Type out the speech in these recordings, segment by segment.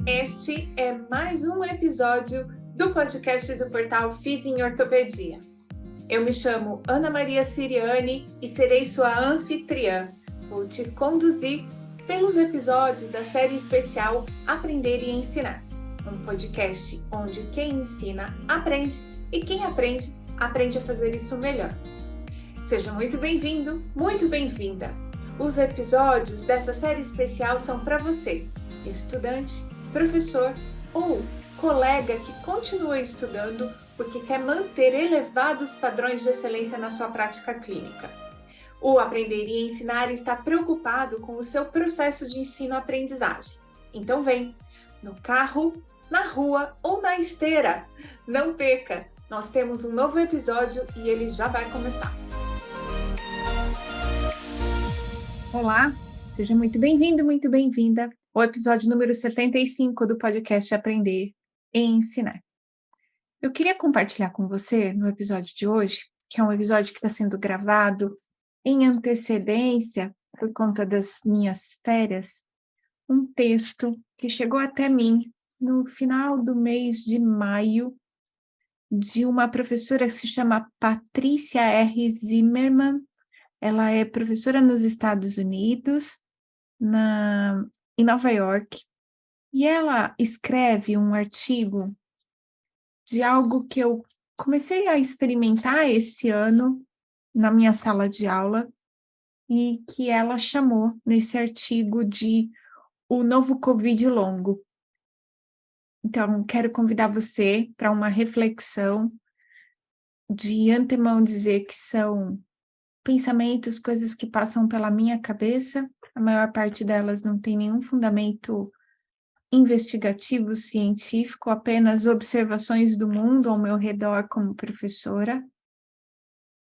Este é mais um episódio do podcast do portal Fiz em Ortopedia. Eu me chamo Ana Maria Siriani e serei sua anfitriã. Vou te conduzir pelos episódios da série especial Aprender e Ensinar, um podcast onde quem ensina aprende e quem aprende, aprende a fazer isso melhor. Seja muito bem-vindo, muito bem-vinda! Os episódios dessa série especial são para você, estudante, professor ou colega que continua estudando porque quer manter elevados padrões de excelência na sua prática clínica. O Aprender e Ensinar está preocupado com o seu processo de ensino-aprendizagem. Então vem, no carro, na rua ou na esteira. Não perca, nós temos um novo episódio e ele já vai começar. Olá, seja muito bem-vindo, muito bem-vinda ao episódio número 75 do podcast Aprender e Ensinar. Eu queria compartilhar com você, no episódio de hoje, que é um episódio que está sendo gravado em antecedência, por conta das minhas férias, um texto que chegou até mim no final do mês de maio, de uma professora que se chama Patrícia R. Zimmermann. Ela é professora nos Estados Unidos, em Nova York, e ela escreve um artigo de algo que eu comecei a experimentar esse ano na minha sala de aula e que ela chamou nesse artigo de o novo Covid longo. Então, quero convidar você para uma reflexão, de antemão dizer que são pensamentos, coisas que passam pela minha cabeça, a maior parte delas não tem nenhum fundamento investigativo, científico, apenas observações do mundo ao meu redor como professora,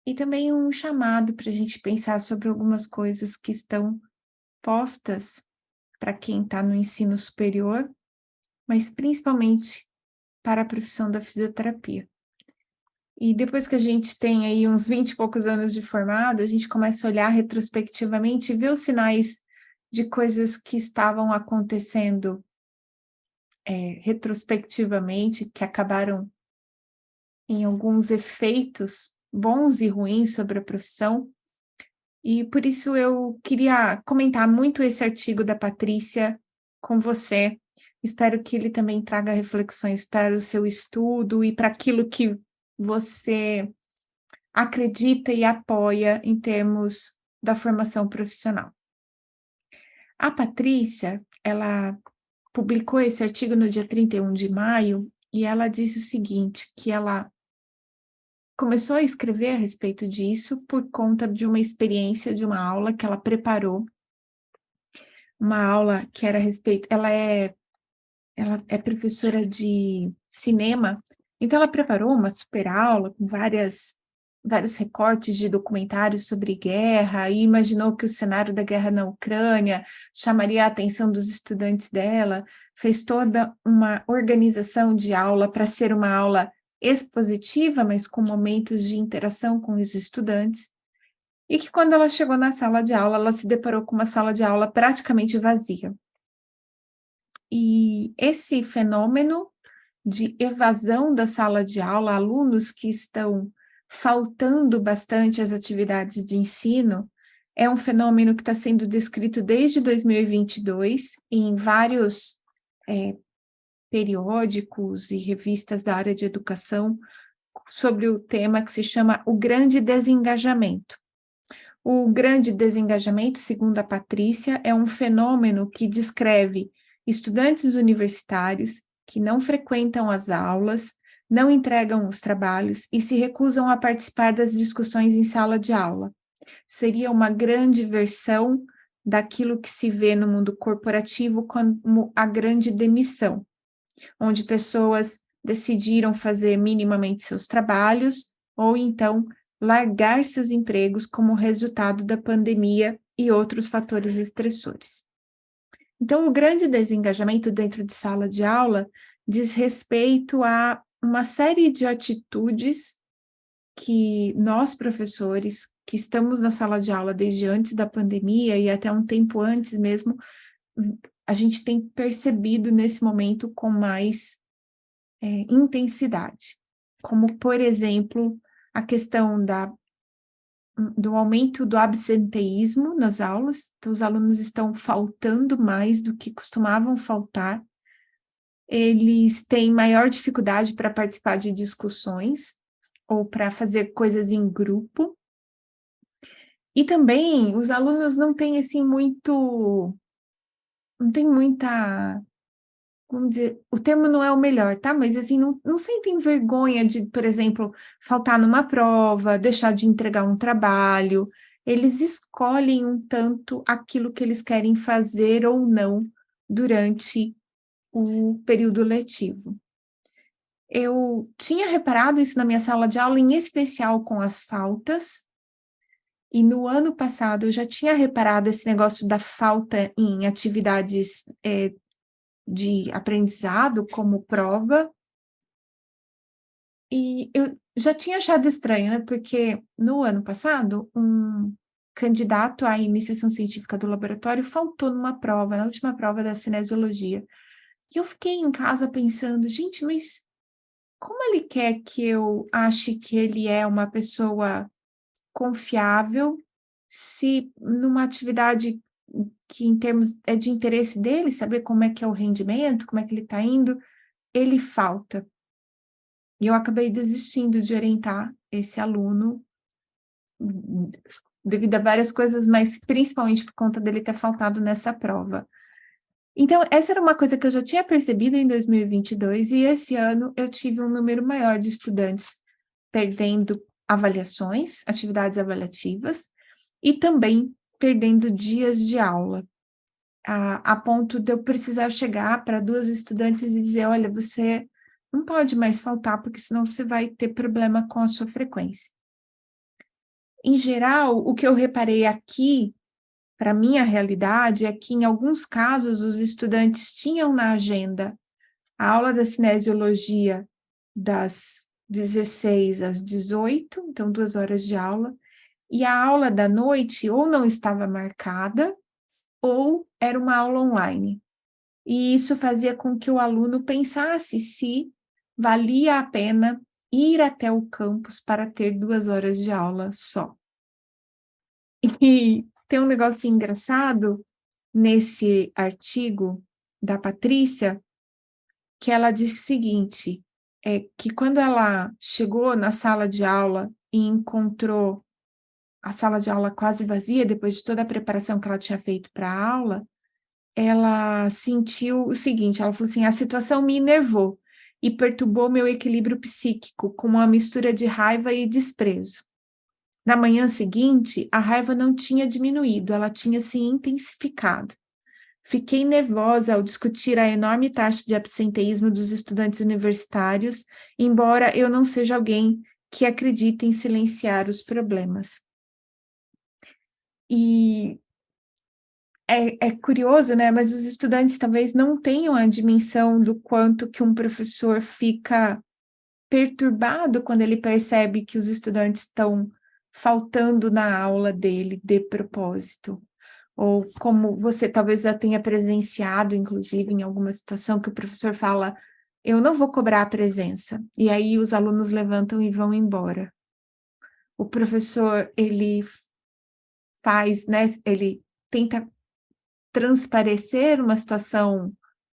e também um chamado para a gente pensar sobre algumas coisas que estão postas para quem está no ensino superior, mas principalmente para a profissão da fisioterapia. E depois que a gente tem aí uns 20 e poucos anos de formado, a gente começa a olhar retrospectivamente e ver os sinais de coisas que estavam acontecendo retrospectivamente, que acabaram em alguns efeitos bons e ruins sobre a profissão. E por isso eu queria comentar muito esse artigo da Patrícia com você. Espero que ele também traga reflexões para o seu estudo e para aquilo que você acredita e apoia em termos da formação profissional. A Patrícia, ela publicou esse artigo no dia 31 de maio e ela disse o seguinte, que ela começou a escrever a respeito disso por conta de uma experiência de uma aula que ela preparou, uma aula que era a respeito, ela é professora de cinema, então ela preparou uma super aula com vários recortes de documentários sobre guerra e imaginou que o cenário da guerra na Ucrânia chamaria a atenção dos estudantes dela, fez toda uma organização de aula para ser uma aula expositiva, mas com momentos de interação com os estudantes, e que quando ela chegou na sala de aula, ela se deparou com uma sala de aula praticamente vazia. E esse fenômeno de evasão da sala de aula, alunos que estão faltando bastante às atividades de ensino, é um fenômeno que está sendo descrito desde 2022 em vários periódicos e revistas da área de educação sobre o tema que se chama o grande desengajamento. O grande desengajamento, segundo a Patrícia, é um fenômeno que descreve estudantes universitários que não frequentam as aulas, não entregam os trabalhos e se recusam a participar das discussões em sala de aula. Seria uma grande versão daquilo que se vê no mundo corporativo como a grande demissão, onde pessoas decidiram fazer minimamente seus trabalhos ou então largar seus empregos como resultado da pandemia e outros fatores estressores. Então, o grande desengajamento dentro de sala de aula diz respeito a uma série de atitudes que nós, professores, que estamos na sala de aula desde antes da pandemia e até um tempo antes mesmo, a gente tem percebido nesse momento com mais intensidade, como, por exemplo, a questão do aumento do absenteísmo nas aulas, então os alunos estão faltando mais do que costumavam faltar, eles têm maior dificuldade para participar de discussões ou para fazer coisas em grupo, e também os alunos não têm, assim, não tem muita, vamos dizer, o termo não é o melhor, tá, mas, assim, não sentem vergonha de, por exemplo, faltar numa prova, deixar de entregar um trabalho, eles escolhem um tanto aquilo que eles querem fazer ou não durante o período letivo. Eu tinha reparado isso na minha sala de aula, em especial com as faltas, e no ano passado eu já tinha reparado esse negócio da falta em atividades, de aprendizado, como prova, e eu já tinha achado estranho, né, porque no ano passado, um candidato à iniciação científica do laboratório faltou numa prova, na última prova da cinesiologia. E eu fiquei em casa pensando: "Gente, mas como ele quer que eu ache que ele é uma pessoa confiável, se numa atividade que em termos é de interesse dele, saber como é que é o rendimento, como é que ele está indo, ele falta?". E eu acabei desistindo de orientar esse aluno, devido a várias coisas, mas principalmente por conta dele ter faltado nessa prova. Então, essa era uma coisa que eu já tinha percebido em 2022, e esse ano eu tive um número maior de estudantes perdendo avaliações, atividades avaliativas, e também perdendo dias de aula, a ponto de eu precisar chegar para 2 estudantes e dizer: "Olha, você não pode mais faltar, porque senão você vai ter problema com a sua frequência". Em geral, o que eu reparei aqui, para minha realidade, é que em alguns casos os estudantes tinham na agenda a aula da cinesiologia das 16 às 18, então 2 horas de aula, e a aula da noite ou não estava marcada, ou era uma aula online. E isso fazia com que o aluno pensasse se valia a pena ir até o campus para ter 2 horas de aula só. E tem um negócio engraçado nesse artigo da Patrícia, que ela disse o seguinte, é que quando ela chegou na sala de aula e encontrou a sala de aula quase vazia, depois de toda a preparação que ela tinha feito para a aula, ela sentiu o seguinte, ela falou assim: "A situação me enervou e perturbou meu equilíbrio psíquico com uma mistura de raiva e desprezo. Na manhã seguinte, a raiva não tinha diminuído, ela tinha se intensificado. Fiquei nervosa ao discutir a enorme taxa de absenteísmo dos estudantes universitários, embora eu não seja alguém que acredita em silenciar os problemas". E é curioso, né, mas os estudantes talvez não tenham a dimensão do quanto que um professor fica perturbado quando ele percebe que os estudantes estão faltando na aula dele de propósito. Ou como você talvez já tenha presenciado, inclusive, em alguma situação que o professor fala: "Eu não vou cobrar a presença", e aí os alunos levantam e vão embora. O professor, ele faz, né, ele tenta transparecer uma situação,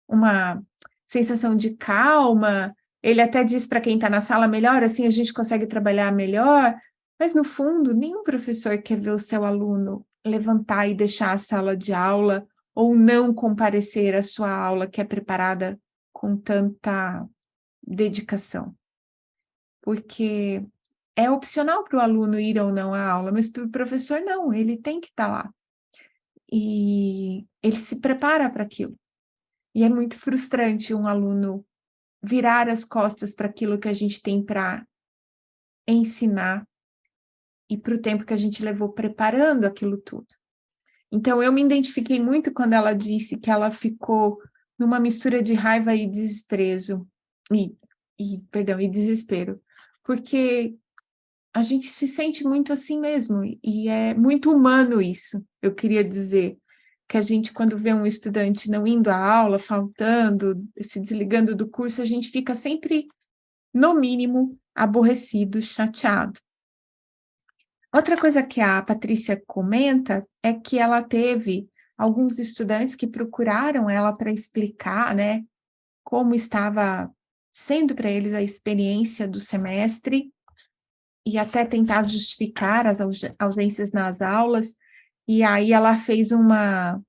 uma sensação de calma, ele até diz para quem está na sala: "Melhor, assim a gente consegue trabalhar melhor", mas no fundo nenhum professor quer ver o seu aluno levantar e deixar a sala de aula, ou não comparecer à sua aula que é preparada com tanta dedicação. Porque é opcional para o aluno ir ou não à aula, mas para o professor não, ele tem que estar lá. E ele se prepara para aquilo. E é muito frustrante um aluno virar as costas para aquilo que a gente tem para ensinar e para o tempo que a gente levou preparando aquilo tudo. Então eu me identifiquei muito quando ela disse que ela ficou numa mistura de raiva e desprezo, e perdão, e desespero, porque a gente se sente muito assim mesmo, e é muito humano isso, eu queria dizer. que a gente, quando vê um estudante não indo à aula, faltando, se desligando do curso, a gente fica sempre, no mínimo, aborrecido, chateado. Outra coisa que a Patrícia comenta é que ela teve alguns estudantes que procuraram ela para explicar, né, como estava sendo para eles a experiência do semestre e até tentar justificar as ausências nas aulas. E aí ela fez uma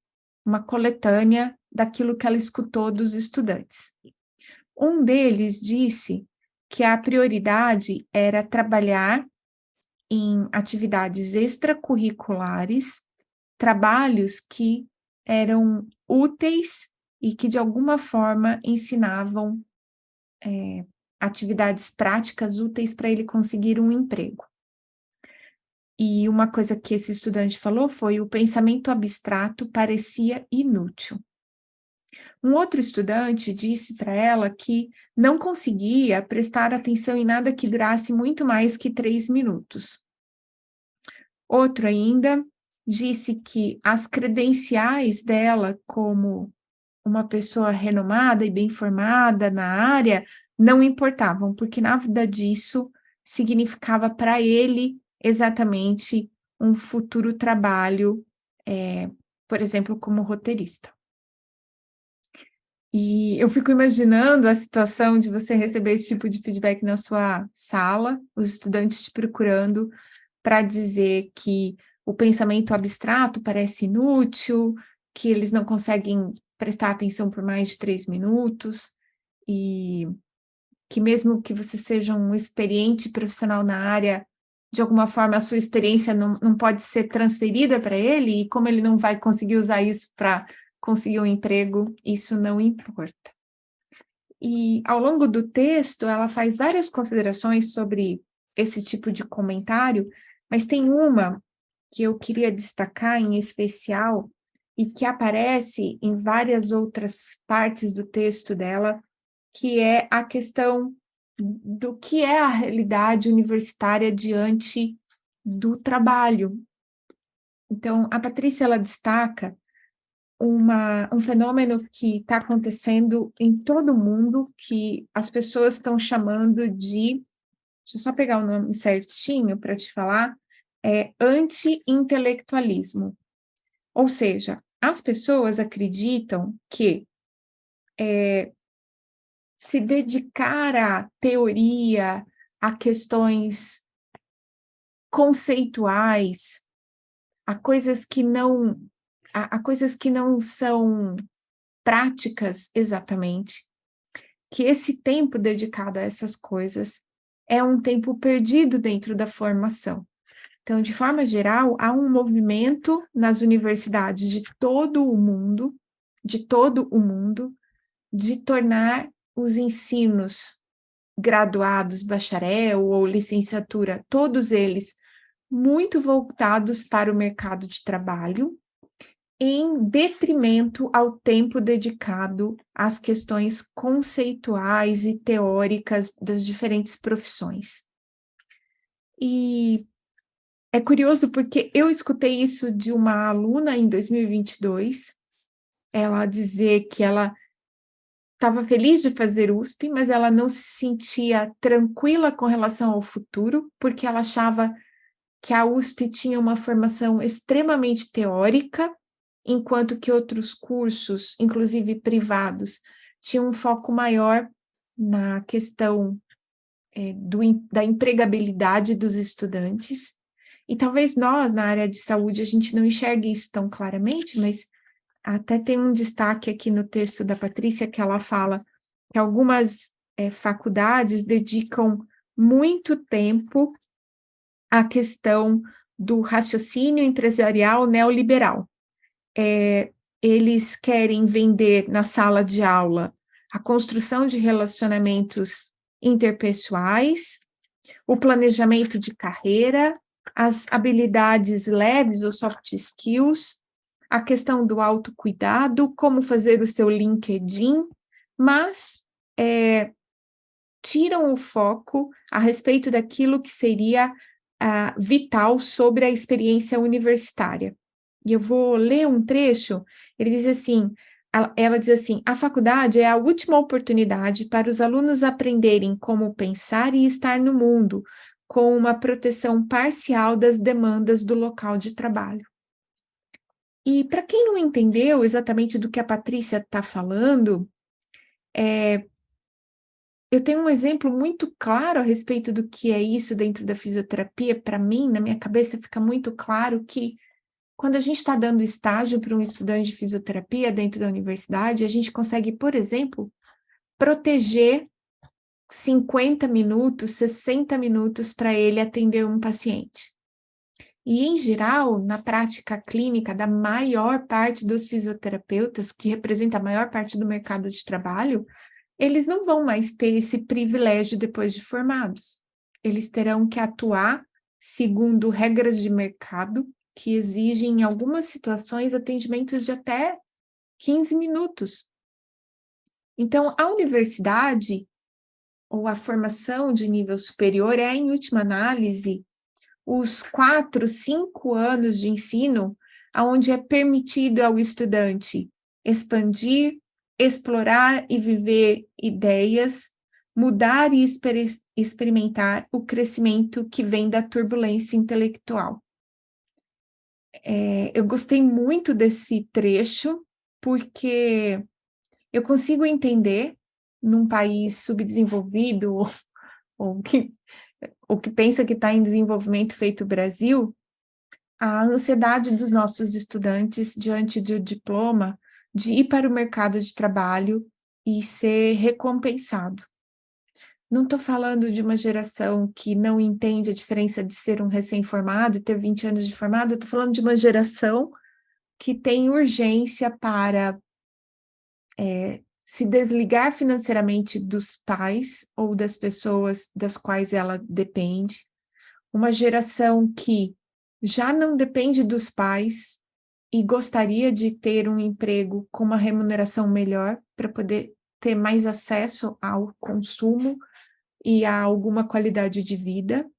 coletânea daquilo que ela escutou dos estudantes. Um deles disse que a prioridade era trabalhar em atividades extracurriculares, trabalhos que eram úteis e que, de alguma forma, ensinavam atividades práticas úteis para ele conseguir um emprego. E uma coisa que esse estudante falou foi: o pensamento abstrato parecia inútil. Um outro estudante disse para ela que não conseguia prestar atenção em nada que durasse muito mais que 3 minutos. Outro ainda disse que as credenciais dela como uma pessoa renomada e bem formada na área não importavam, porque nada disso significava para ele exatamente um futuro trabalho, por exemplo, como roteirista. E eu fico imaginando a situação de você receber esse tipo de feedback na sua sala, os estudantes te procurando para dizer que o pensamento abstrato parece inútil, que eles não conseguem prestar atenção por mais de 3 minutos, e que mesmo que você seja um experiente profissional na área, de alguma forma a sua experiência não pode ser transferida para ele, e como ele não vai conseguir usar isso para conseguir um emprego, isso não importa. E ao longo do texto, ela faz várias considerações sobre esse tipo de comentário, mas tem uma que eu queria destacar em especial e que aparece em várias outras partes do texto dela, que é a questão do que é a realidade universitária diante do trabalho. Então, a Patrícia, ela destaca um fenômeno que está acontecendo em todo o mundo, que as pessoas estão chamando de, deixa eu só pegar o nome certinho para te falar, anti-intelectualismo. Ou seja, as pessoas acreditam que se dedicar à teoria, a questões conceituais, a coisas que não, a coisas que não são práticas exatamente, que esse tempo dedicado a essas coisas é um tempo perdido dentro da formação. Então, de forma geral, há um movimento nas universidades de todo o mundo, de tornar os ensinos graduados, bacharel ou licenciatura, todos eles muito voltados para o mercado de trabalho, em detrimento ao tempo dedicado às questões conceituais e teóricas das diferentes profissões. E é curioso porque eu escutei isso de uma aluna em 2022, ela dizer que ela estava feliz de fazer USP, mas ela não se sentia tranquila com relação ao futuro, porque ela achava que a USP tinha uma formação extremamente teórica, enquanto que outros cursos, inclusive privados, tinham um foco maior na questão da empregabilidade dos estudantes. E talvez nós, na área de saúde, a gente não enxergue isso tão claramente, mas até tem um destaque aqui no texto da Patrícia que ela fala que algumas faculdades dedicam muito tempo à questão do raciocínio empresarial neoliberal. Eles querem vender na sala de aula a construção de relacionamentos interpessoais, o planejamento de carreira, as habilidades leves ou soft skills, a questão do autocuidado, como fazer o seu LinkedIn, mas tiram o foco a respeito daquilo que seria vital sobre a experiência universitária. E eu vou ler um trecho, ele diz assim, ela diz assim: "A faculdade é a última oportunidade para os alunos aprenderem como pensar e estar no mundo, com uma proteção parcial das demandas do local de trabalho". E para quem não entendeu exatamente do que a Patrícia está falando, eu tenho um exemplo muito claro a respeito do que é isso dentro da fisioterapia. Para mim, na minha cabeça, fica muito claro que quando a gente está dando estágio para um estudante de fisioterapia dentro da universidade, a gente consegue, por exemplo, proteger 50 minutos, 60 minutos para ele atender um paciente. E, em geral, na prática clínica da maior parte dos fisioterapeutas, que representa a maior parte do mercado de trabalho, eles não vão mais ter esse privilégio depois de formados. Eles terão que atuar segundo regras de mercado que exigem, em algumas situações, atendimentos de até 15 minutos. Então, a universidade ou a formação de nível superior é, em última análise, os 4, 5 anos de ensino, onde é permitido ao estudante expandir, explorar e viver ideias, mudar e experimentar o crescimento que vem da turbulência intelectual. Eu gostei muito desse trecho, porque eu consigo entender, num país subdesenvolvido, ou que pensa que está em desenvolvimento feito o Brasil, a ansiedade dos nossos estudantes diante do diploma de ir para o mercado de trabalho e ser recompensado. Não estou falando de uma geração que não entende a diferença de ser um recém-formado e ter 20 anos de formado, eu estou falando de uma geração que tem urgência para se desligar financeiramente dos pais ou das pessoas das quais ela depende, uma geração que já não depende dos pais e gostaria de ter um emprego com uma remuneração melhor para poder ter mais acesso ao consumo e a alguma qualidade de vida,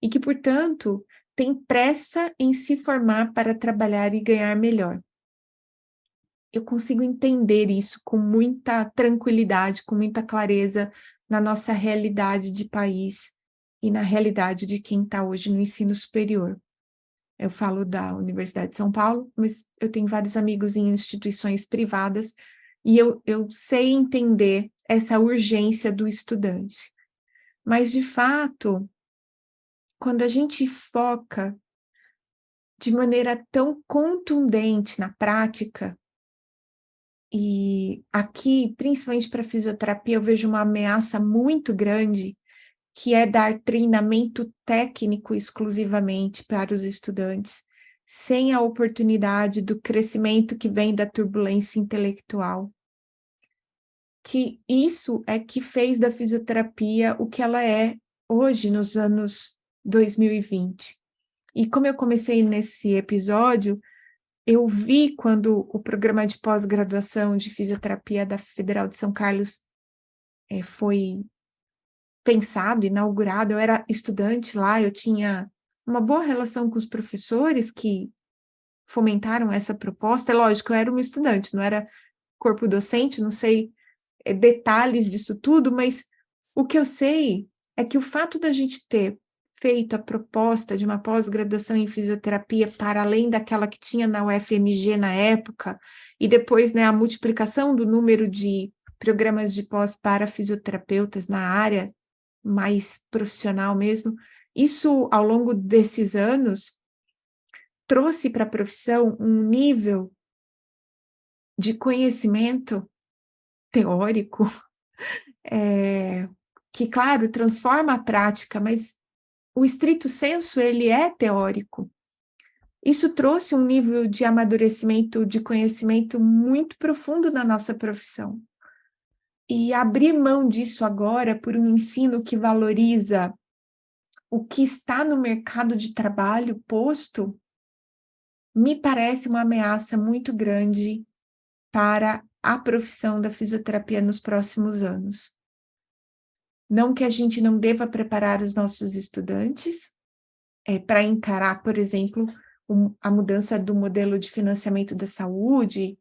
e que, portanto, tem pressa em se formar para trabalhar e ganhar melhor. Eu consigo entender isso com muita tranquilidade, com muita clareza na nossa realidade de país e na realidade de quem está hoje no ensino superior. Eu falo da Universidade de São Paulo, mas eu tenho vários amigos em instituições privadas e eu sei entender essa urgência do estudante. Mas, de fato, quando a gente foca de maneira tão contundente na prática, e aqui, principalmente para fisioterapia, eu vejo uma ameaça muito grande, que é dar treinamento técnico exclusivamente para os estudantes, sem a oportunidade do crescimento que vem da turbulência intelectual. Que isso é que fez da fisioterapia o que ela é hoje, nos anos 2020. E como eu comecei nesse episódio, eu vi quando o programa de pós-graduação de fisioterapia da Federal de São Carlos foi pensado, inaugurado. Eu era estudante lá, eu tinha uma boa relação com os professores que fomentaram essa proposta. É lógico, eu era uma estudante, não era corpo docente, não sei detalhes disso tudo, mas o que eu sei é que o fato da gente ter feito a proposta de uma pós-graduação em fisioterapia para além daquela que tinha na UFMG na época, e depois, né, a multiplicação do número de programas de pós para fisioterapeutas na área mais profissional mesmo, isso ao longo desses anos trouxe para a profissão um nível de conhecimento teórico que, claro, transforma a prática, mas o estrito sensu, ele é teórico. Isso trouxe um nível de amadurecimento, de conhecimento muito profundo na nossa profissão. E abrir mão disso agora por um ensino que valoriza o que está no mercado de trabalho posto, me parece uma ameaça muito grande para a profissão da fisioterapia nos próximos anos. Não que a gente não deva preparar os nossos estudantes para encarar, por exemplo, a mudança do modelo de financiamento da saúde,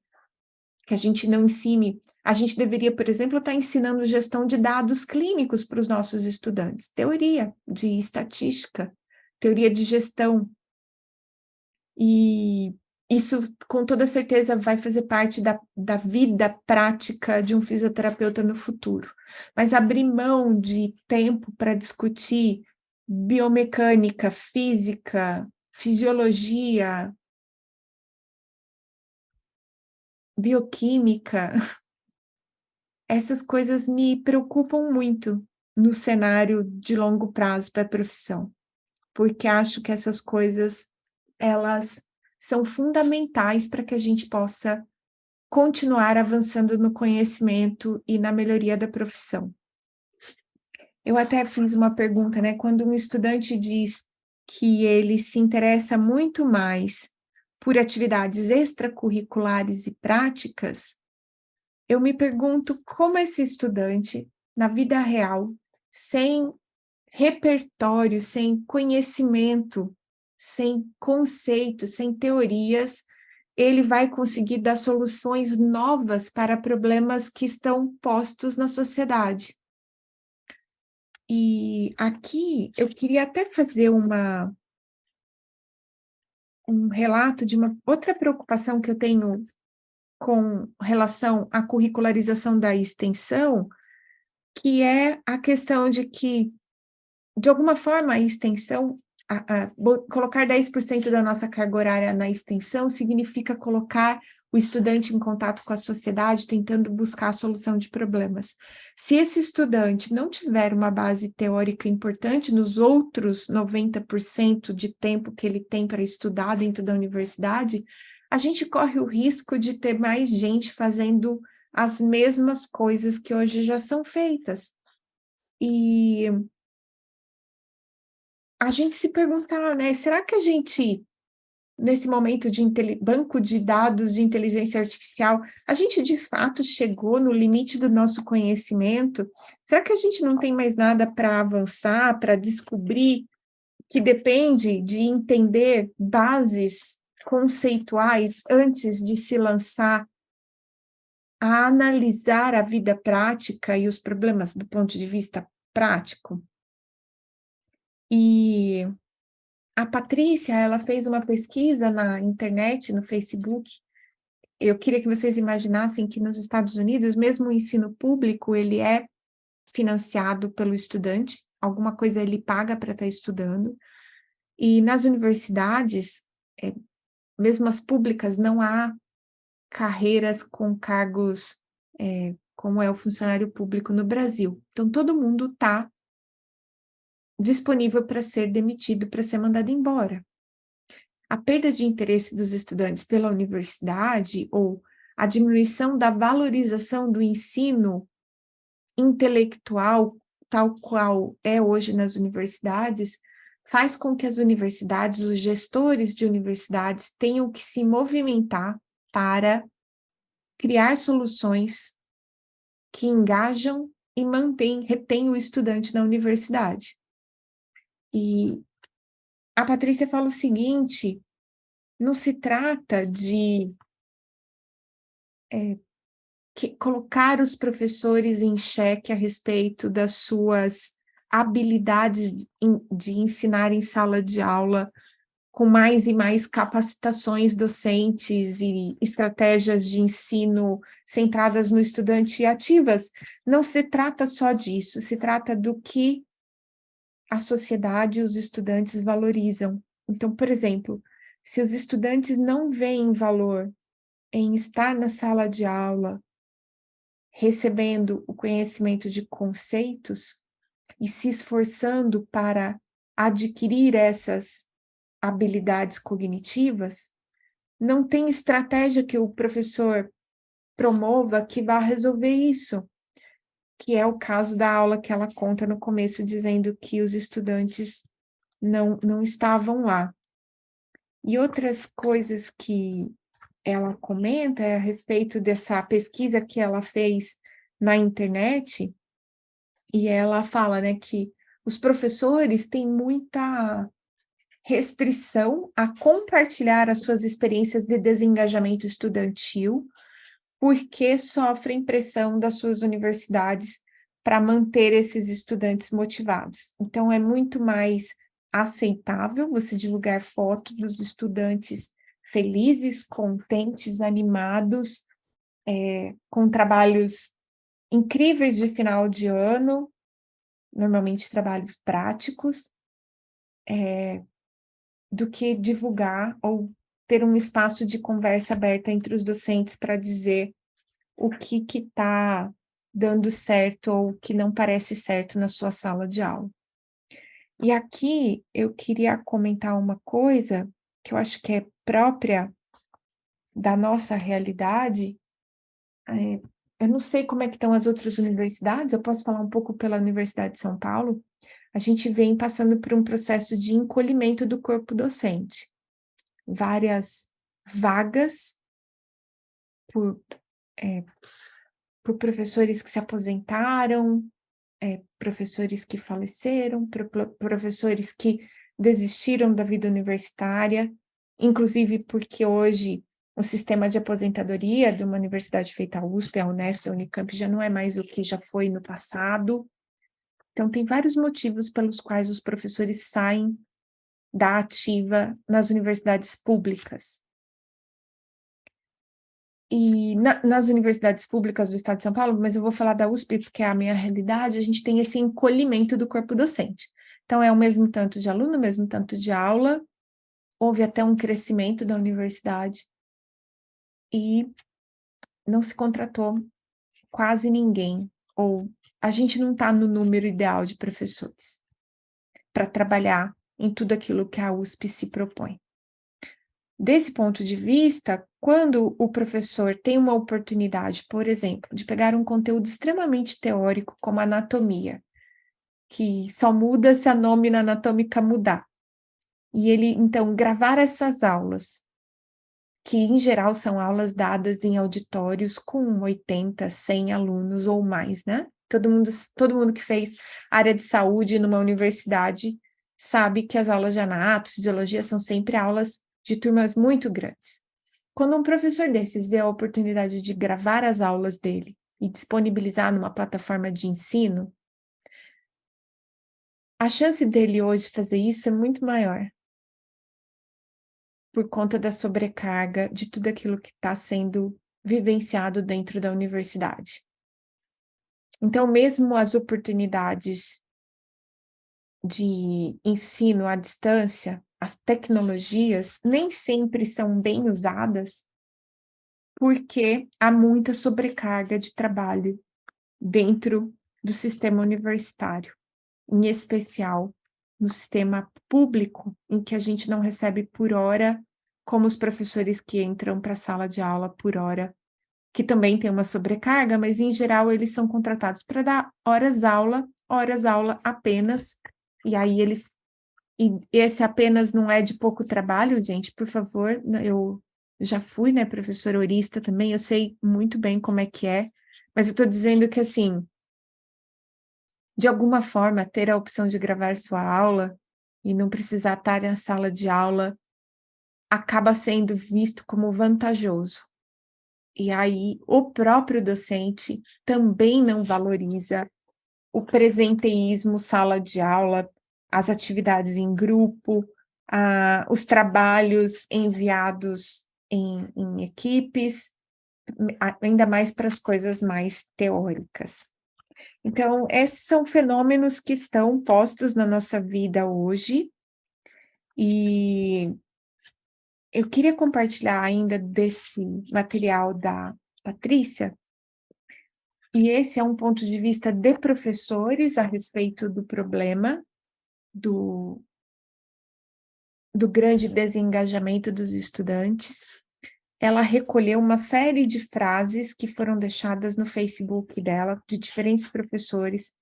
que a gente não ensine. A gente deveria, por exemplo, estar ensinando gestão de dados clínicos para os nossos estudantes, teoria de estatística, teoria de gestão. E isso, com toda certeza, vai fazer parte da vida prática de um fisioterapeuta no futuro. Mas abrir mão de tempo para discutir biomecânica, física, fisiologia, bioquímica, essas coisas me preocupam muito no cenário de longo prazo para a profissão, porque acho que essas coisas, elas são fundamentais para que a gente possa continuar avançando no conhecimento e na melhoria da profissão. Eu até fiz uma pergunta, né? Quando um estudante diz que ele se interessa muito mais por atividades extracurriculares e práticas, eu me pergunto como esse estudante, na vida real, sem repertório, sem conhecimento, sem conceitos, sem teorias, ele vai conseguir dar soluções novas para problemas que estão postos na sociedade. E aqui eu queria até fazer um relato de uma outra preocupação que eu tenho com relação à curricularização da extensão, que é a questão de que, de alguma forma, a extensão, colocar 10% da nossa carga horária na extensão significa colocar o estudante em contato com a sociedade, tentando buscar a solução de problemas. Se esse estudante não tiver uma base teórica importante nos outros 90% de tempo que ele tem para estudar dentro da universidade, a gente corre o risco de ter mais gente fazendo as mesmas coisas que hoje já são feitas. E a gente se perguntar, né, será que a gente, nesse momento de banco de dados de inteligência artificial, a gente de fato chegou no limite do nosso conhecimento? Será que a gente não tem mais nada para avançar, para descobrir, que depende de entender bases conceituais antes de se lançar a analisar a vida prática e os problemas do ponto de vista prático? E a Patrícia, ela fez uma pesquisa na internet, no Facebook. Eu queria que vocês imaginassem que nos Estados Unidos, mesmo o ensino público, ele é financiado pelo estudante, alguma coisa ele paga para estar estudando. E nas universidades, mesmo as públicas, não há carreiras com cargos como é o funcionário público no Brasil. Então, todo mundo está disponível para ser demitido, para ser mandado embora. A perda de interesse dos estudantes pela universidade ou a diminuição da valorização do ensino intelectual, tal qual é hoje nas universidades, faz com que as universidades, os gestores de universidades, tenham que se movimentar para criar soluções que engajam e retêm o estudante na universidade. E a Patrícia fala o seguinte: não se trata de colocar os professores em xeque a respeito das suas habilidades de ensinar em sala de aula, com mais e mais capacitações docentes e estratégias de ensino centradas no estudante e ativas. Não se trata só disso, se trata do que a sociedade e os estudantes valorizam. Então, por exemplo, se os estudantes não veem valor em estar na sala de aula, recebendo o conhecimento de conceitos e se esforçando para adquirir essas habilidades cognitivas, não tem estratégia que o professor promova que vá resolver isso, que é o caso da aula que ela conta no começo, dizendo que os estudantes não estavam lá. E outras coisas que ela comenta a respeito dessa pesquisa que ela fez na internet, e ela fala, né, que os professores têm muita restrição a compartilhar as suas experiências de desengajamento estudantil, porque sofrem pressão das suas universidades para manter esses estudantes motivados. Então, é muito mais aceitável você divulgar fotos dos estudantes felizes, contentes, animados, com trabalhos incríveis de final de ano, normalmente trabalhos práticos, do que divulgar ou ter um espaço de conversa aberta entre os docentes para dizer o que está dando certo ou o que não parece certo na sua sala de aula. E aqui eu queria comentar uma coisa que eu acho que é própria da nossa realidade. Eu não sei como é que estão as outras universidades, eu posso falar um pouco pela Universidade de São Paulo. A gente vem passando por um processo de encolhimento do corpo docente. Várias vagas por, por professores que se aposentaram, professores que faleceram, professores que desistiram da vida universitária, inclusive porque hoje o sistema de aposentadoria de uma universidade feita a USP, a Unesp, a Unicamp já não é mais o que já foi no passado. Então, tem vários motivos pelos quais os professores saem da ativa nas universidades públicas. E nas universidades públicas do estado de São Paulo, mas eu vou falar da USP porque é a minha realidade, a gente tem esse encolhimento do corpo docente. Então, é o mesmo tanto de aluno, o mesmo tanto de aula, houve até um crescimento da universidade e não se contratou quase ninguém, ou a gente não está no número ideal de professores para trabalhar em tudo aquilo que a USP se propõe. Desse ponto de vista, quando o professor tem uma oportunidade, por exemplo, de pegar um conteúdo extremamente teórico, como anatomia, que só muda se a nómina anatômica mudar, e ele, então, gravar essas aulas, que em geral são aulas dadas em auditórios com 80, 100 alunos ou mais, né? Todo mundo que fez área de saúde numa universidade sabe que as aulas de anato, fisiologia são sempre aulas de turmas muito grandes. Quando um professor desses vê a oportunidade de gravar as aulas dele e disponibilizar numa plataforma de ensino, a chance dele hoje fazer isso é muito maior, por conta da sobrecarga de tudo aquilo que está sendo vivenciado dentro da universidade. Então, mesmo as oportunidades de ensino à distância, as tecnologias nem sempre são bem usadas, porque há muita sobrecarga de trabalho dentro do sistema universitário, em especial no sistema público, em que a gente não recebe por hora, como os professores que entram para a sala de aula por hora, que também tem uma sobrecarga, mas em geral eles são contratados para dar horas aula apenas, e aí eles. E esse apenas não é de pouco trabalho, gente, por favor, eu já fui, né, professora horista também, eu sei muito bem como é que é, mas eu estou dizendo que, assim, de alguma forma, ter a opção de gravar sua aula e não precisar estar na sala de aula acaba sendo visto como vantajoso. E aí, o próprio docente também não valoriza o presenteísmo, sala de aula, as atividades em grupo, os trabalhos enviados em equipes, ainda mais para as coisas mais teóricas. Então, esses são fenômenos que estão postos na nossa vida hoje, e eu queria compartilhar ainda desse material da Patrícia, e esse é um ponto de vista de professores a respeito do problema do grande desengajamento dos estudantes. Ela recolheu uma série de frases que foram deixadas no Facebook dela, de diferentes professores,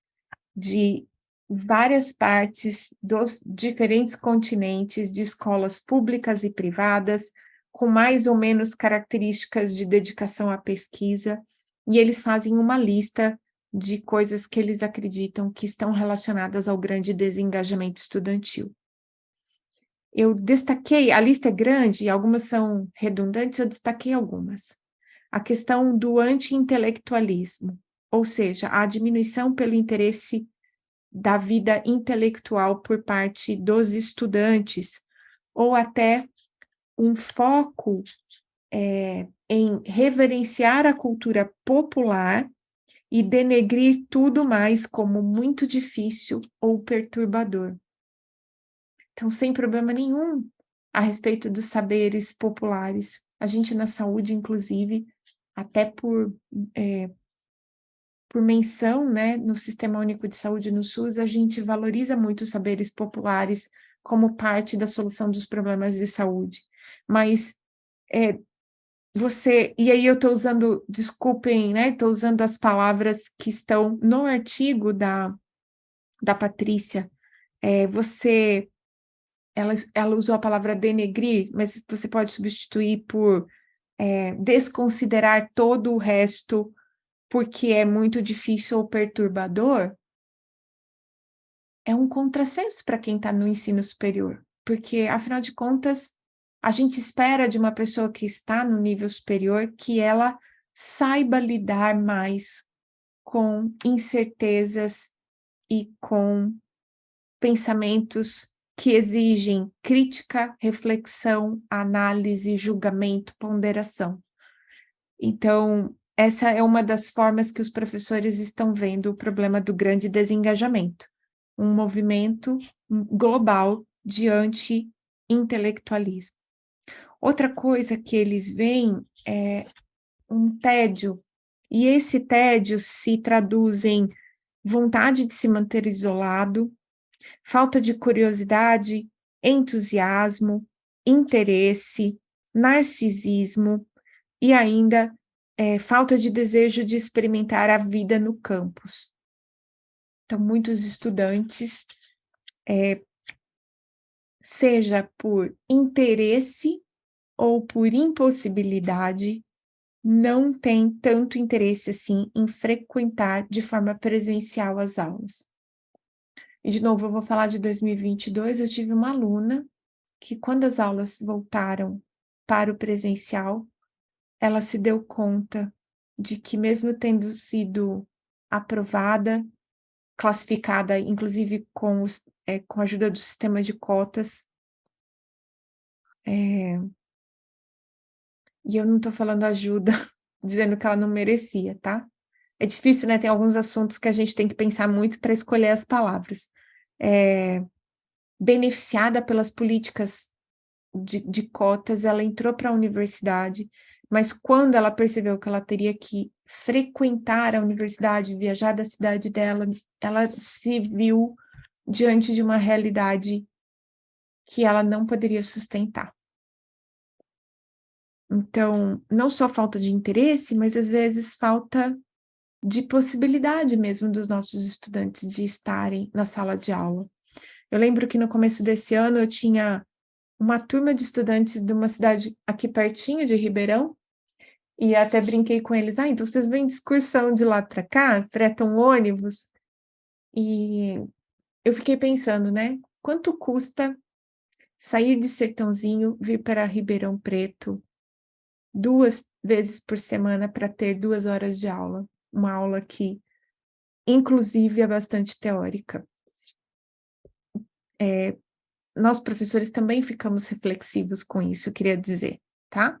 de várias partes dos diferentes continentes, de escolas públicas e privadas, com mais ou menos características de dedicação à pesquisa, e eles fazem uma lista de coisas que eles acreditam que estão relacionadas ao grande desengajamento estudantil. eu destaquei, a lista é grande, e algumas são redundantes, eu destaquei algumas. A questão do anti-intelectualismo, ou seja, a diminuição pelo interesse da vida intelectual por parte dos estudantes, ou até um foco em reverenciar a cultura popular e denegrir tudo mais como muito difícil ou perturbador. Então, sem problema nenhum a respeito dos saberes populares. A gente na saúde, inclusive, até por menção, né, no Sistema Único de Saúde, no SUS, a gente valoriza muito os saberes populares como parte da solução dos problemas de saúde. Mas, e aí eu estou usando, desculpem, né, estou usando as palavras que estão no artigo da Patrícia, ela usou a palavra denegrir, mas você pode substituir por desconsiderar todo o resto porque é muito difícil ou perturbador, é um contrassenso para quem está no ensino superior, porque, afinal de contas, a gente espera de uma pessoa que está no nível superior que ela saiba lidar mais com incertezas e com pensamentos que exigem crítica, reflexão, análise, julgamento, ponderação. Então, essa é uma das formas que os professores estão vendo o problema do grande desengajamento, um movimento global de anti-intelectualismo. Outra coisa que eles veem é um tédio, e esse tédio se traduz em vontade de se manter isolado, falta de curiosidade, entusiasmo, interesse, narcisismo e ainda falta de desejo de experimentar a vida no campus. Então, muitos estudantes, seja por interesse ou por impossibilidade, não têm tanto interesse assim em frequentar de forma presencial as aulas. E, de novo, eu vou falar de 2022, eu tive uma aluna que, quando as aulas voltaram para o presencial, ela se deu conta de que, mesmo tendo sido aprovada, classificada, inclusive com a ajuda do sistema de cotas, e eu não estou falando ajuda dizendo que ela não merecia, tá? É difícil, né? Tem alguns assuntos que a gente tem que pensar muito para escolher as palavras. Beneficiada pelas políticas de cotas, ela entrou para a universidade, mas quando ela percebeu que ela teria que frequentar a universidade, viajar da cidade dela, ela se viu diante de uma realidade que ela não poderia sustentar. Então, não só falta de interesse, mas às vezes falta de possibilidade mesmo dos nossos estudantes de estarem na sala de aula. Eu lembro que no começo desse ano eu tinha uma turma de estudantes de uma cidade aqui pertinho de Ribeirão, e até brinquei com eles: então vocês vêm de excursão de lá para cá, fretam ônibus? E eu fiquei pensando, né, quanto custa sair de Sertãozinho, vir para Ribeirão Preto 2 vezes por semana para ter 2 horas de aula, uma aula que inclusive é bastante teórica. Nós professores também ficamos reflexivos com isso, eu queria dizer, tá?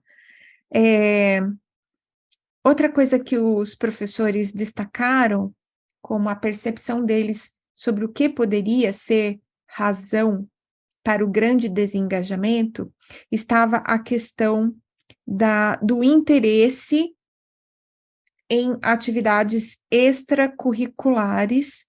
Outra coisa que os professores destacaram como a percepção deles sobre o que poderia ser razão para o grande desengajamento, estava a questão do interesse em atividades extracurriculares,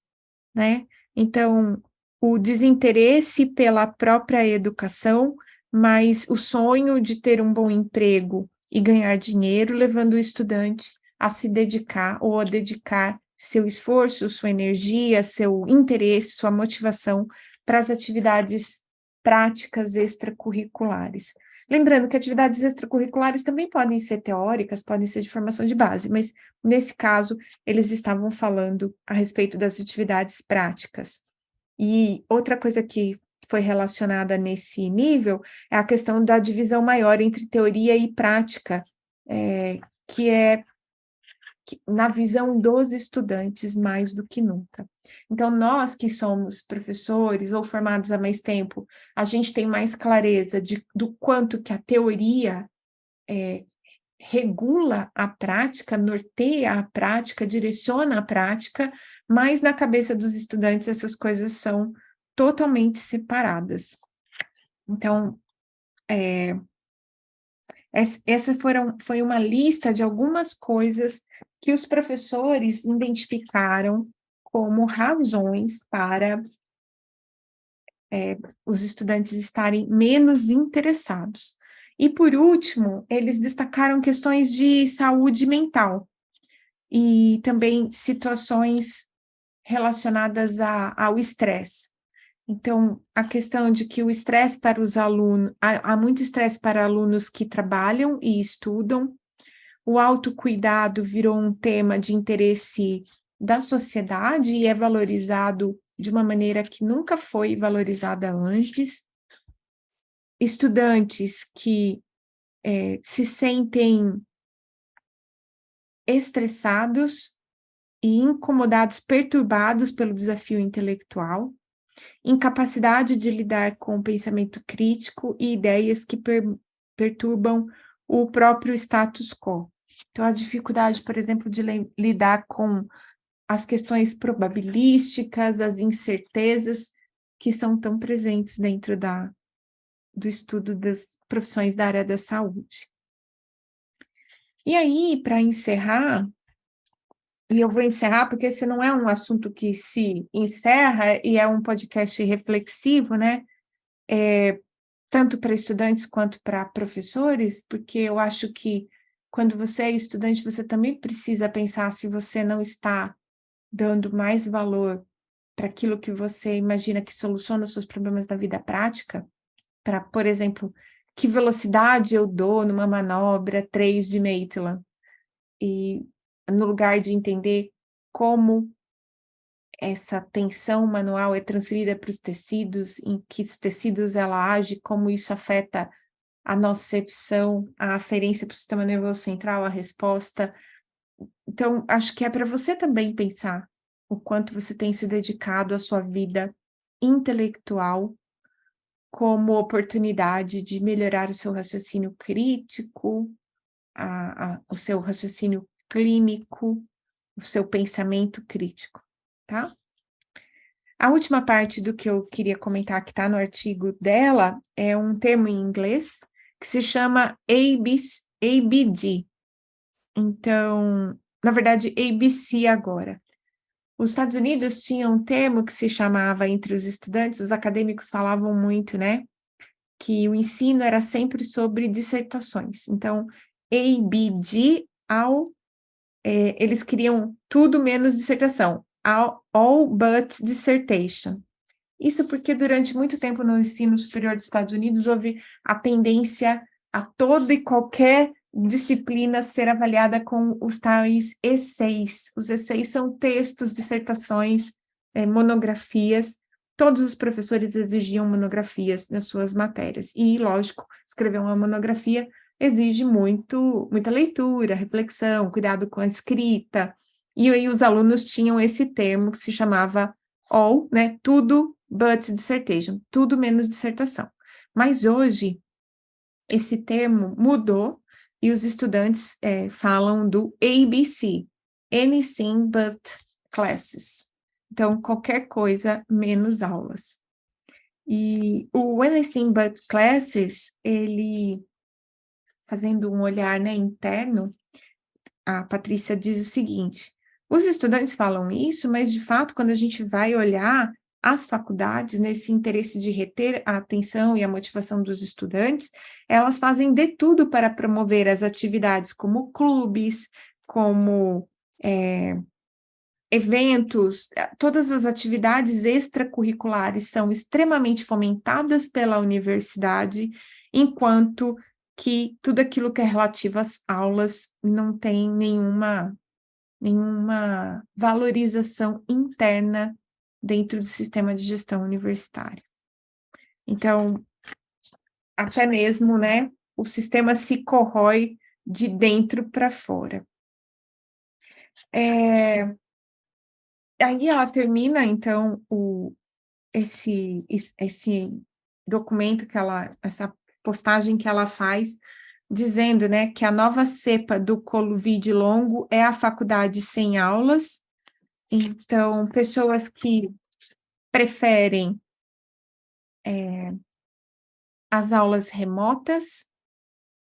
né? Então, o desinteresse pela própria educação, mas o sonho de ter um bom emprego e ganhar dinheiro, levando o estudante a se dedicar ou a dedicar seu esforço, sua energia, seu interesse, sua motivação para as atividades práticas extracurriculares. Lembrando que atividades extracurriculares também podem ser teóricas, podem ser de formação de base, mas nesse caso eles estavam falando a respeito das atividades práticas. E outra coisa que foi relacionada nesse nível é a questão da divisão maior entre teoria e prática, que é na visão dos estudantes mais do que nunca. Então, nós que somos professores ou formados há mais tempo, a gente tem mais clareza do quanto que a teoria regula a prática, norteia a prática, direciona a prática, mas na cabeça dos estudantes essas coisas são totalmente separadas. Então, essa foi uma lista de algumas coisas que os professores identificaram como razões para os estudantes estarem menos interessados. E, por último, eles destacaram questões de saúde mental e também situações relacionadas ao estresse. Então, a questão de que o estresse para os alunos, há muito estresse para alunos que trabalham e estudam, o autocuidado virou um tema de interesse da sociedade e é valorizado de uma maneira que nunca foi valorizada antes. Estudantes que se sentem estressados e incomodados, perturbados pelo desafio intelectual, incapacidade de lidar com o pensamento crítico e ideias que perturbam o próprio status quo. Então, a dificuldade, por exemplo, de lidar com as questões probabilísticas, as incertezas que são tão presentes dentro do estudo das profissões da área da saúde. E aí, para encerrar, e eu vou encerrar porque esse não é um assunto que se encerra e é um podcast reflexivo, né? Tanto para estudantes quanto para professores, porque eu acho que quando você é estudante, você também precisa pensar se você não está dando mais valor para aquilo que você imagina que soluciona os seus problemas da vida prática, para, por exemplo, que velocidade eu dou numa manobra 3 de Maitland, e no lugar de entender como essa tensão manual é transferida para os tecidos, em que tecidos ela age, como isso afeta a nocicepção, a aferência para o sistema nervoso central, a resposta. Então, acho que é para você também pensar o quanto você tem se dedicado à sua vida intelectual como oportunidade de melhorar o seu raciocínio crítico, o seu raciocínio clínico, o seu pensamento crítico, tá? A última parte do que eu queria comentar, que está no artigo dela, é um termo em inglês que se chama ABD. Então, na verdade, ABC agora. Os Estados Unidos tinham um termo que se chamava, entre os estudantes, os acadêmicos falavam muito, né? Que o ensino era sempre sobre dissertações. Então, ABD, eles queriam tudo menos dissertação. All but dissertation. Isso porque durante muito tempo no ensino superior dos Estados Unidos houve a tendência a toda e qualquer disciplina ser avaliada com os tais essays. Os essays são textos, dissertações, monografias. Todos os professores exigiam monografias nas suas matérias. E, lógico, escrever uma monografia exige muita leitura, reflexão, cuidado com a escrita. E aí os alunos tinham esse termo que se chamava all, né, tudo but dissertation, tudo menos dissertação. Mas hoje, esse termo mudou e os estudantes falam do ABC, anything but classes. Então, qualquer coisa menos aulas. E o anything but classes, ele, fazendo um olhar, né, interno, a Patrícia diz o seguinte: os estudantes falam isso, mas de fato, quando a gente vai olhar as faculdades, nesse interesse de reter a atenção e a motivação dos estudantes, elas fazem de tudo para promover as atividades como clubes, como eventos, todas as atividades extracurriculares são extremamente fomentadas pela universidade, enquanto que tudo aquilo que é relativo às aulas não tem nenhuma valorização interna dentro do sistema de gestão universitária. Então, até mesmo, né, o sistema se corrói de dentro para fora. Eh, Aí ela termina então esse documento que essa postagem que ela faz, dizendo, né, que a nova cepa do Covid longo é a faculdade sem aulas. Então, pessoas que preferem as aulas remotas,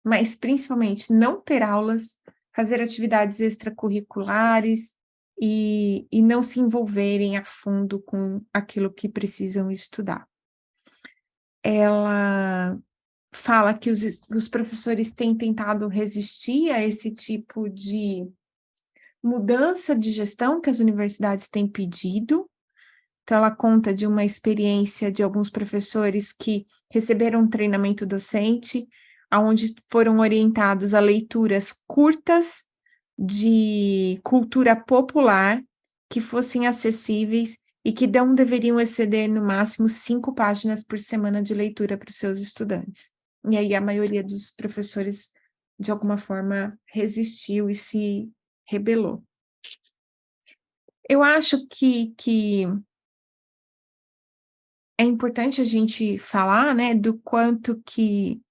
mas principalmente não ter aulas, fazer atividades extracurriculares e não se envolverem a fundo com aquilo que precisam estudar. Ela fala que os professores têm tentado resistir a esse tipo de mudança de gestão que as universidades têm pedido. Então, ela conta de uma experiência de alguns professores que receberam um treinamento docente, aonde foram orientados a leituras curtas de cultura popular que fossem acessíveis e que não deveriam exceder no máximo 5 páginas por semana de leitura para os seus estudantes. E aí a maioria dos professores, de alguma forma, resistiu e se rebelou. Eu acho que é importante a gente falar, né, do quanto que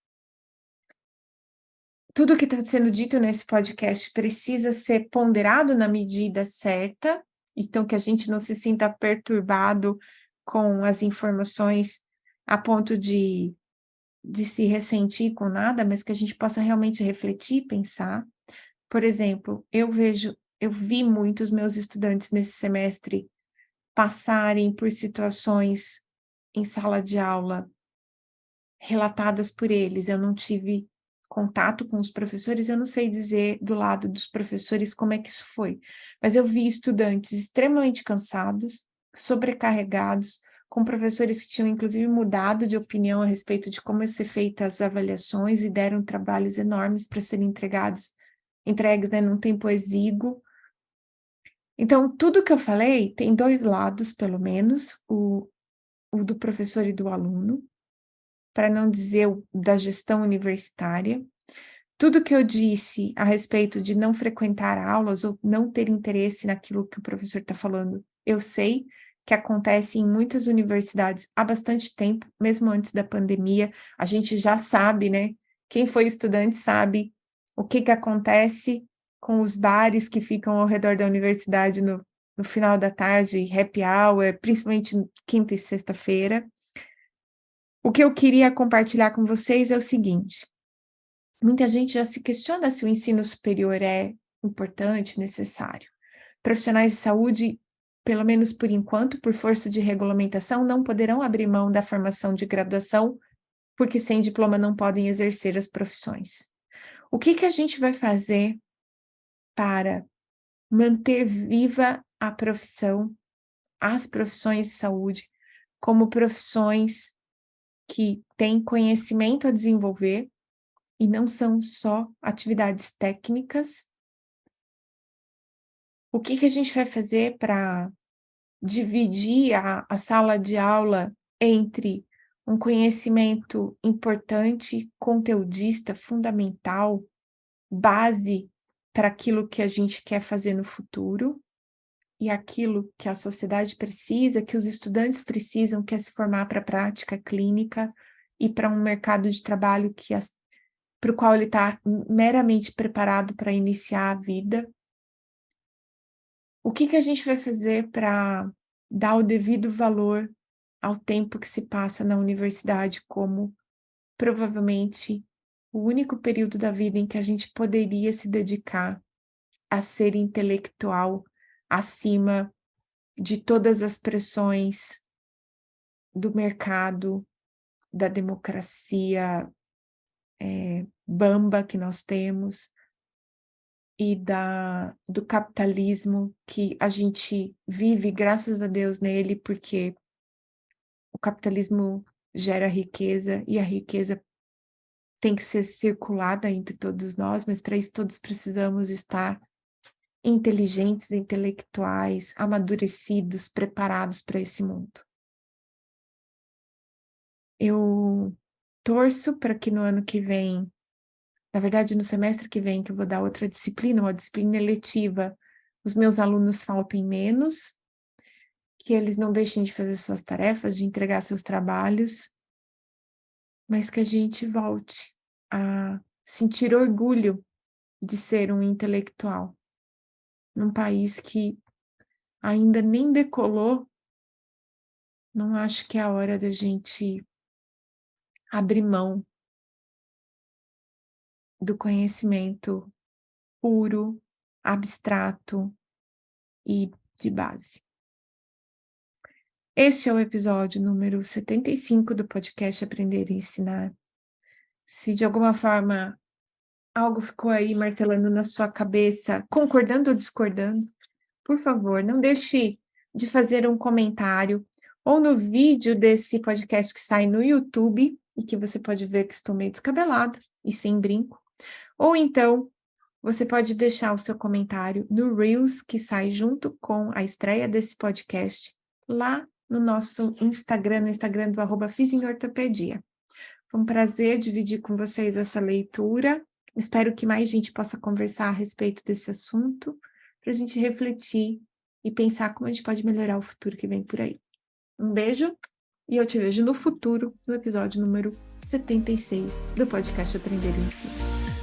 tudo que está sendo dito nesse podcast precisa ser ponderado na medida certa, então que a gente não se sinta perturbado com as informações a ponto de se ressentir com nada, mas que a gente possa realmente refletir e pensar. Por exemplo, eu vi muitos meus estudantes nesse semestre passarem por situações em sala de aula relatadas por eles. Eu não tive contato com os professores, eu não sei dizer do lado dos professores como é que isso foi, mas eu vi estudantes extremamente cansados, sobrecarregados, com professores que tinham inclusive mudado de opinião a respeito de como ia ser feitas as avaliações e deram trabalhos enormes para serem entregues, né, num tempo exíguo. Então, tudo que eu falei tem 2 lados, pelo menos, o do professor e do aluno, para não dizer o da gestão universitária. Tudo que eu disse a respeito de não frequentar aulas ou não ter interesse naquilo que o professor está falando, eu sei que acontece em muitas universidades há bastante tempo, mesmo antes da pandemia. A gente já sabe, né? Quem foi estudante sabe o que que acontece com os bares que ficam ao redor da universidade no final da tarde, happy hour, principalmente quinta e sexta-feira. O que eu queria compartilhar com vocês é o seguinte: muita gente já se questiona se o ensino superior é importante, necessário. Profissionais de saúde, pelo menos por enquanto, por força de regulamentação, não poderão abrir mão da formação de graduação, porque sem diploma não podem exercer as profissões. O que que a gente vai fazer para manter viva a profissão, as profissões de saúde, como profissões que têm conhecimento a desenvolver e não são só atividades técnicas? O que que a gente vai fazer para dividir a sala de aula entre um conhecimento importante, conteudista, fundamental, base para aquilo que a gente quer fazer no futuro, e aquilo que a sociedade precisa, que os estudantes precisam, que é se formar para a prática clínica e para um mercado de trabalho para o qual ele está meramente preparado para iniciar a vida? O que que a gente vai fazer para dar o devido valor ao tempo que se passa na universidade, como provavelmente o único período da vida em que a gente poderia se dedicar a ser intelectual acima de todas as pressões do mercado, da democracia, bamba que nós temos e do capitalismo que a gente vive, graças a Deus, nele, porque o capitalismo gera riqueza e a riqueza tem que ser circulada entre todos nós, mas para isso todos precisamos estar inteligentes, intelectuais, amadurecidos, preparados para esse mundo. Eu torço para que no ano que vem, na verdade, no semestre que vem, que eu vou dar outra disciplina, uma disciplina eletiva, os meus alunos faltem menos, que eles não deixem de fazer suas tarefas, de entregar seus trabalhos, mas que a gente volte a sentir orgulho de ser um intelectual num país que ainda nem decolou. Não acho que é a hora da gente abrir mão do conhecimento puro, abstrato e de base. Este é o episódio número 75 do podcast Aprender e Ensinar. Se de alguma forma algo ficou aí martelando na sua cabeça, concordando ou discordando, por favor, não deixe de fazer um comentário ou no vídeo desse podcast que sai no YouTube e que você pode ver que estou meio descabelada e sem brinco. Ou então, você pode deixar o seu comentário no Reels, que sai junto com a estreia desse podcast, lá no nosso Instagram, no Instagram do @fisioortopedia. Foi um prazer dividir com vocês essa leitura. Espero que mais gente possa conversar a respeito desse assunto, para a gente refletir e pensar como a gente pode melhorar o futuro que vem por aí. Um beijo e eu te vejo no futuro, no episódio número 76 do podcast Aprender e Ensinar.